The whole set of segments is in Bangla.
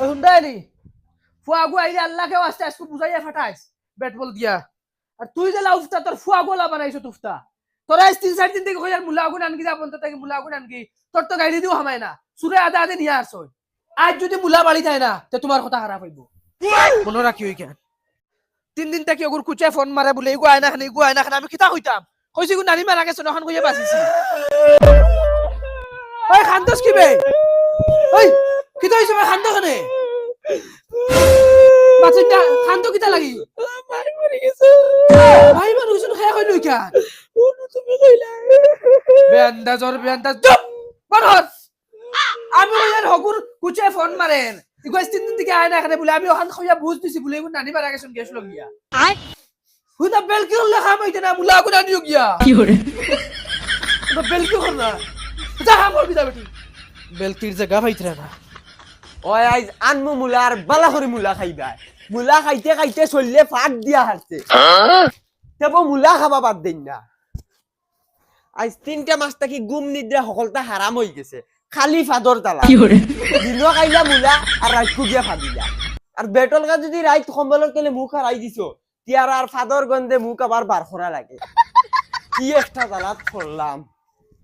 ওই হুন্ডাই নি ফুয়াগু আইলে আল্লাহকে আস্তে আজকে বুঝাইয়া ফাটাইস ব্যাট বল দিয়া আর তুই যে লাউফতা তোর ফুয়াগোলা বানাইছো তুফতা তোরা 3-4 দিন থেকে কইয়ার মুলা আগুন আনকি যাবন তো থেকে মুলা আগুন আনকি তোর তো গাড়ি দিও হামায় না সুরে আদা আদে নিয়ে আসো আজ যদি মুলা বাড়ি যায় না তো তোমার কথা খারাপ হইব মনে রাখি ওই কেন 3 দিন থেকে ওগুর কুচে ফোন মারে বলে এগো আয়না খান আমি কিতা হইতাম কইছি গো নানি মারা গেছে নখন কইয়া বাঁচিছি ওই খান্দস কি বে ওই কিতা হইছে বে খান্দ খানে বাচ্চাটা খান্দ কিতা লাগি ভাই মরে গেছে ভাই মানুষ খায়া কইলো কেন তুমি কইলা বেন্দাজ চুপ বড় আমি ওয়ার হগুর কুচে ফোন মারেন ইগো 3 দিন থেকে আয় না এখানে বলে আমি ওখান খইয়া বুঝ দিছি বলে এগো নানি মারা গেছেন গেছলো গিয়া হুদা বেল কি হল লেখা মাইতে না মুলা আগুন আনিও গিয়া কি করে তো বেল কি হল না যা হামর বিদা বেটি বেল কির জায়গা পাইতরা না ওই আইজ আনমু মুলা আর বালা করে মুলা খাইবা মুলা খাইতে খাইতে চললে ফাট দিয়া হারছে তেবো মুলা খাবা বাদ দেন না আইজ 3টা মাস থাকি গুম নিদ্রা সকলটা হারাম হয়ে গেছে খালি ফাদর তালা কি করে দিনও খাইলা মুলা আর রাইতকু গিয়া ফাদিলা আর বেটল কা যদি রাইত কম্বলের তলে মুখ হারাই দিছো তিয়ার আর ফাদর গন্ধে মুখ আবার বার করা লাগে কি একটা জ্বালাত করলাম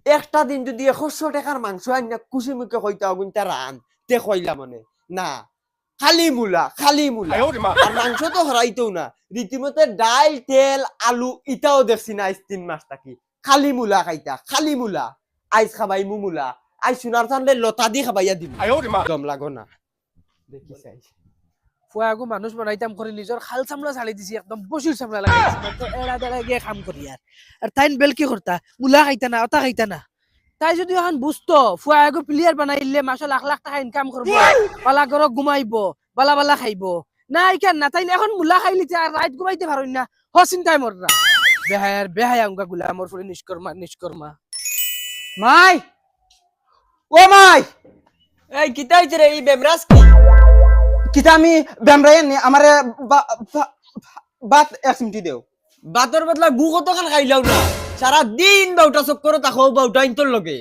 একটা দিন যদি 100 টাকার মাংস আইনা খুশি মুখে কইতা আগুন তা রান তে কইলা মনে না খালি মুলা আর মাংস তো হরাইতেও না রীতিমতো ডাল তেল আলু ইটাও দেখছি না আইজ 3 মাস থাকি খালি মুলা খাইতা খালি মুলা আইজ খাবাই মুলা আইজ সোনার চান্দে লতা দি খাবাইয়া দিম দম লাগো না দেখি চাই ফুয়াগু মানুষ বানাইতাম করে নিজের খাল চামড়া ছাড়ি দিছি একদম বসির চামড়া লাগাইছি তো এড়া দেড়া গিয়ে কাম করি আর তাইন বেল কি করতা মুলা খাইতা না ওটা খাইতা না তাই যদি এখন বুঝতো ফুয়াগু প্লেয়ার বানাইলে মাসে লাখ লাখ টাকা ইনকাম করবো বালা ঘরক ঘুমাইবো বালা খাইবো না ইখান না তাইলে এখন মুলা খাইলি আর রাইত ঘুমাইতে পারো না হ চিন্তায় মররা বেহায় আঙ্গা গুলা আমার ফুলে নিষ্কর্মা মাই ও মাই এই কিতা হইছে রে এই বেমরাস কি কিতা আমি বেমরাই নি আমারে বাত 1 মিনিট দেও বাতর বদলা গু কত খান খাইলাও না সারা দিন বাউটা চক্কর তাকো বাউটা ইনতর লগে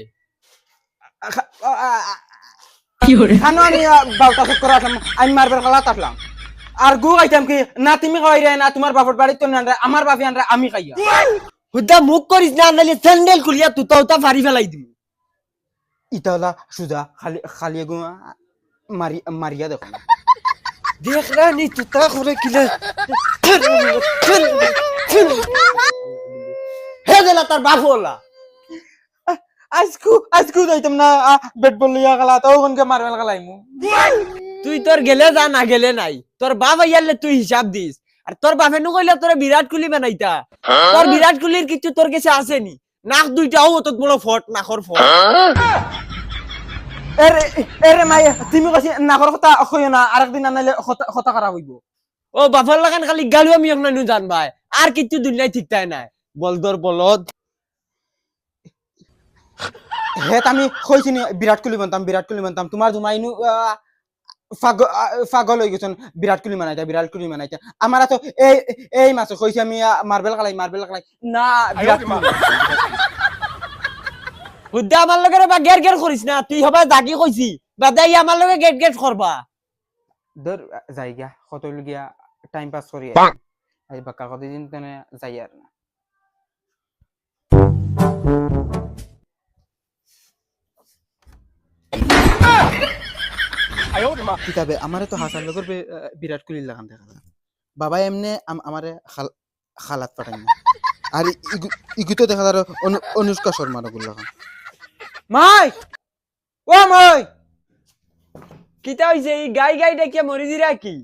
কি করে খানো আমি বাউটা চক্কর আসলাম আমি মারবার খালাত আসলাম আর গু খাইতাম কি না তুমি খাই রে না তোমার বাপর বাড়ি তো না আমার বাপি আনরা আমি খাইয়া হুদা মুখ করিস না নালে স্যান্ডেল খুলিয়া তুতা ফারি ফেলাই দিবি ইতালা সুজা খালি গু মারিয়া দেখো দেখ না নি তুতা করে কিলে হে দেলা তার বাপ হলা আজকু যাইতাম না বেট বল লিয়া গলা তো ওনকে মারবেল গলাইমু তুই তোর গেলে যা না গেলে নাই তোর বাপ আইয়ালে তুই হিসাব দিস আর তোর বাপে নু কইলে তোর বিরাট কোহলি বানাইতা তোর বিরাট কোহলির কিছু তোর কাছে আসেনি নাক দুইটাও অত বড় ফট নাকর ফট এরে মাই তুমি কইছি নাকর কথা কইও না আরেকদিন আনাইলে কথা খারাপ হইব ও বাপর লাগান খালি গালু আমি এখন জান ভাই আর কিছু দুনিয়ায় ঠিক তাই নাই বলদর বলদ হে আমি কইছি বিরাট কোহলি বানতাম তোমার জুমাইনু পাগল হয়ে গেছেন বিরাট কোহলি মানাইতা আমার তো এই মাছ কইছি আমি মার্বেল খেলাই না বিরাট কোহলি হুদ্দা আমার লগে বা গের করিস না তুই হবা জাগি কইছি বাদাই আমার লগে গেট করবা ধর যাইগা কত লগিয়া টাইম পাস করি আই বাক্কা কতদিন তনে যাই আর না কিতাবে আমারে তো হাসান লগর বিরাট কোহলি লাগান দেখা বাবা এমনে আমারে খালাত পাঠাই না আর ইগুতো দেখা যার অনুষ্কা শর্মার গুলো লাগান মাই ও মাই কিতা হইছে এই গাই দেখিয়া মরি দিরা কি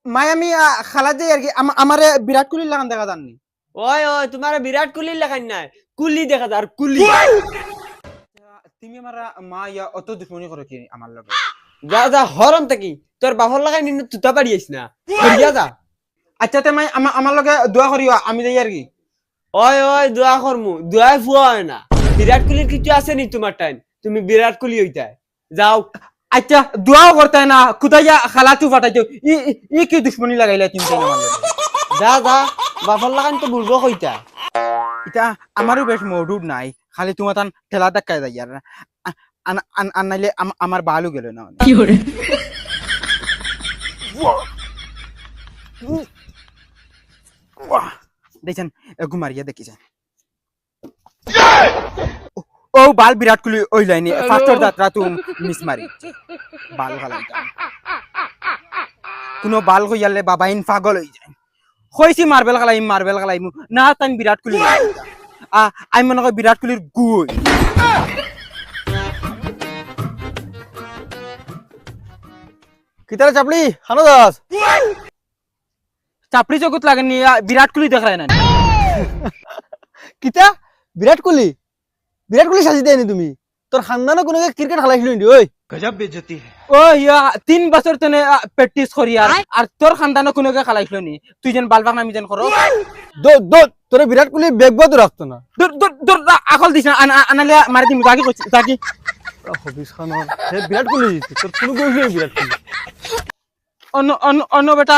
মাই আমি খালাত দেই আর কি আমারে বিরাট কোহলি লাগান দেখা জাননি ওই তোমার বিরাট কোহলি লাগান নাই কুলি দেখা যার কুলি তুমি আমার মা ইয়া অত দুশ্মনী করো কি আমার লগে যা হরম থাকি তোর বাপর লাগাই নিন তুতা পারিস না করিয়া যা আচ্ছা তে মাই আমার লগে দোয়া করিও আমি যাই আর কি ওই দোয়া করমু দোয়াই ফুয়া হয় না বিরাট কোহলির কিছু আছে নি তোমার টাইম তুমি বিরাট কোহলি হইতাই যাও আচ্ছা দোয়াও করতে না খুদাইয়া খালাতু ফাটাইছো ই কি দুশ্মনী লাগাইলা তুমি আমার লগে যা বাপর লাগান তো বুলবো কইতা এটা আমারও বেশ মৌডুড নাই খালি তোমার তান ঠেলা ধাক্কায় যাই আর আনাইলে আমার ভালো গেল না কি করে দেখছেন ঘুমারিয়া দেখিছেন ও বাল বিরাট কোহলি ওই লাইনে ফার্স্টর যাত্রা তুম মিস মারি বাল গালাই কোনো বাল কইয়ালে বাবা ইন পাগল হই যায় কইছি মার্বেল গালাই না তাই বিরাট কোহলি আমি মনে করি বিরাট কোহলির গুই কিতারে চাপলি খানো দাস চাপড়ি জগৎ লাগেনি বিরাট কোহলি দেখায় না কিতা বিরাট কোহলি সাজি দেয়নি তুমি তোর খানদানে কোনো ক্রিকেট খেলাইছিল নি ওই ও ইয়া 3 বছর তনে প্র্যাকটিস করি আর তোর খানদানে কোনো খেলাইছিল নি তুই যেন বালবাক নামি যেন করো তোরে বিরাট কোহলি বেগবাদ রাখতো না দূর আকল দিছ আনালে মারি দিম তাকি কইছি তাকি হবিস খান বিরাট কোহলি তোর কোনো গই বিরাট কোহলি অন্য বেটা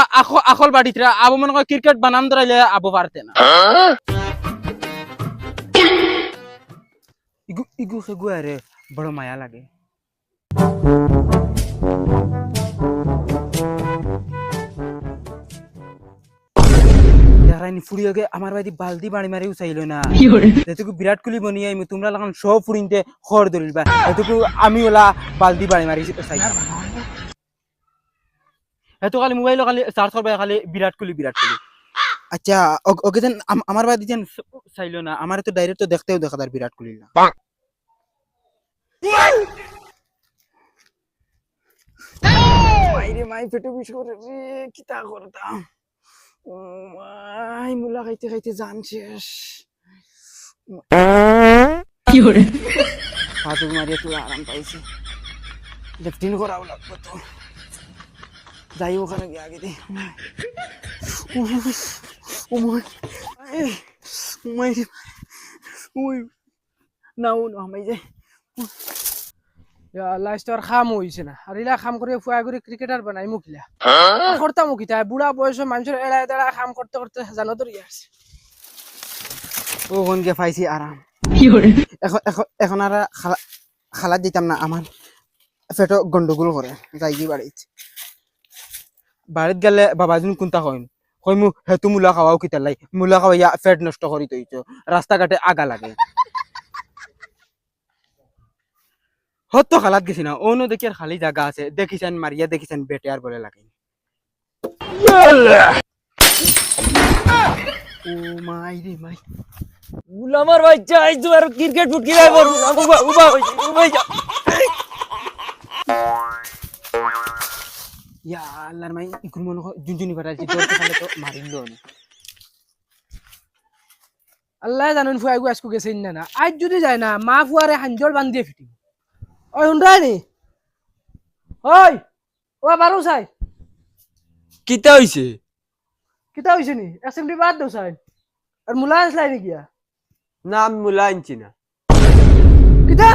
আকল বাড়িতে আবু মনে কর ক্রিকেট বানাম ধরাইলে আবু পারতে না ইগু সেগু আরে বড় মায়া লাগে যারাইনি ফুড়িয়াকে আমার বাড়ি বালতি বাড়ি মারি উচাইল না যেটুকু বিরাট কোহলি বনিয়ে আমি তোমরা লাগান সব ফুড়িনতে খড় ধরিবা এটুকু আমি ওলা বালতি বাড়ি মারি উচাই এত খালি মোবাইল খালি চার্জ করবে খালি বিরাট কোহলি আচ্ছা ওকে যেন আমার বাড়ি যেন চাইলো না আমার তো ডাইরেক্ট তো দেখতেও দেখা তার বিরাট কোহলি না মাইরে মাই পেটে বিষ করে রে কিতা করতাম ও মাই মুলা খাইতে জান শেষ কি হরে হাতু মারিয়ে তুই আরাম পাইছি লেফটিন করাও লাগবে তো যাই ওখানে গিয়ে আগে দে ও মাই ওই নাও না মাই যে লাস্টর খাম হইছে না আর ইলা খাম করে ফুয়া করে ক্রিকেটার বানাই মুখিলা করতাম মুখিতা বুড়া বয়স মানুষের এড়ায় দাঁড়া খাম করতে করতে জানো তো রিয়াস ও কোনকে পাইছি আরাম কি হরে এখন আর খালা দিতাম না আমার পেটো গন্ডগোল করে যাই কি বাড়িত গেলে বাবাজন কোনটা কই মু হেতু মূলা খাওয়াও কিতা লাই মূলা খাওয়াইয়া পেট নষ্ট করি তৈছো রাস্তাঘাটে আগা লাগে হত খালাত গেছি না অন্য দেখি আর খালি জায়গা আছে দেখিছেন মারিয়া দেখিছেন বেটে আর বলে লাগে ও মাই রে মাই গুলামার বাচ্চা আইজ আর ক্রিকেট ফুটকি রাই বড় উবা যা ইয়া আল্লাহর মাই ইকুন মনে জুনজুনি বাড়াইছি তোর খালে তো মারিলো না আল্লাহ জানেন ফুয়া গু আজকু গেছে না আজ যদি যায় না মা ফুয়ারে হাঞ্জল বান্ধিয়ে ফিটিব ওই হুন্ডানি ওই ও বারো চাই কিতা হইছে কিতা হইছে নি এসএমডি বাদ দাও চাই আর মুলা আসলাই নি গিয়া নাম মুলা আনছি না কিতা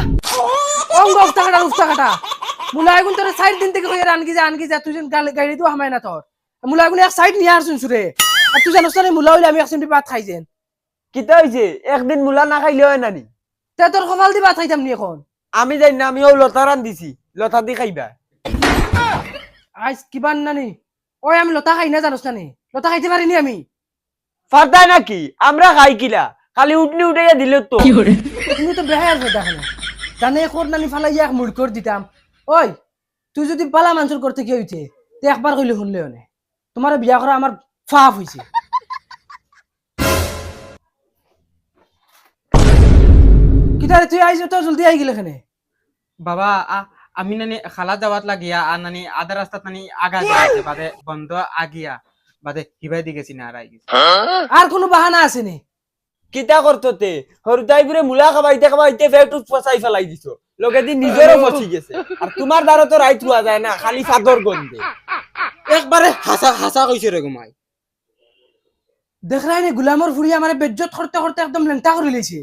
অঙ্গ উফতা কাটা মুলা এগুন তোর সাইড দিন থেকে কইরা আনকি যা তুই গাড়ি তো হামায় না তোর মুলা এগুন এক সাইড নিয়ে আসুন সুরে আর তুই জানোস না মুলা হইলে আমি এসএমডি বাদ খাইছেন কিতা হইছে একদিন মুলা না খাইলে হয় নানি তে তোর কপাল দি বাদ খাইতাম নি এখন আমি যাই না আমিও লতা রান দিছি লতা দি খাইবা আজ কিবান নানি ওই আমি লতা খাই না জানোস না নি লতা খাইতে পারিনি আমি ফারদাই নাকি আমরা খাই কিলা খালি উঠনি উঠাইয়া দিল তো কি হরে তুমি তো বেহার কথা না জানে কোর নানি ফালাই এক মুড় করে দিতাম ওই তুই যদি পালা মানুষের করতে কি হইছে তে একবার কইলে শুনলে হনে তোমার বিয়া করা আমার ফাফ হইছে কিতারে তুই আইছ তো জলদি আই গেলে এখানে বাবা আমি নানি খালা যাওয়াত লাগিয়া আর নানি আধা রাস্তাত নানি আগা যাইতে বাদে বন্ধ আগিয়া বাদে হিবাই দি গেছি না আর আই গেছি আর কোনো বাহানা আছে নি কিতা করতে হরুতাই করে মুলা খাবাইতে ফেটু পচাই ফেলাই দিছো লগে দি নিজেরও পচি গেছে আর তোমার দ্বারা তো রাইত হওয়া যায় না খালি ফাদর গন্ধে একবারে হাসা কইছে রে ঘুমাই দেখ রাই নি গুলামর ফুড়ি আমারে বেজ্জত করতে করতে একদম লেংটা করে লইছে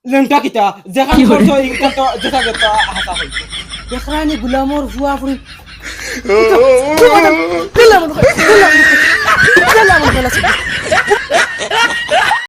লেন্টা কিতা যেখান করছো এইটা তো যেটা যেটা হাসা কইছে দেখ রাই নি গুলামর ফুয়া ফুড়ি দিলাম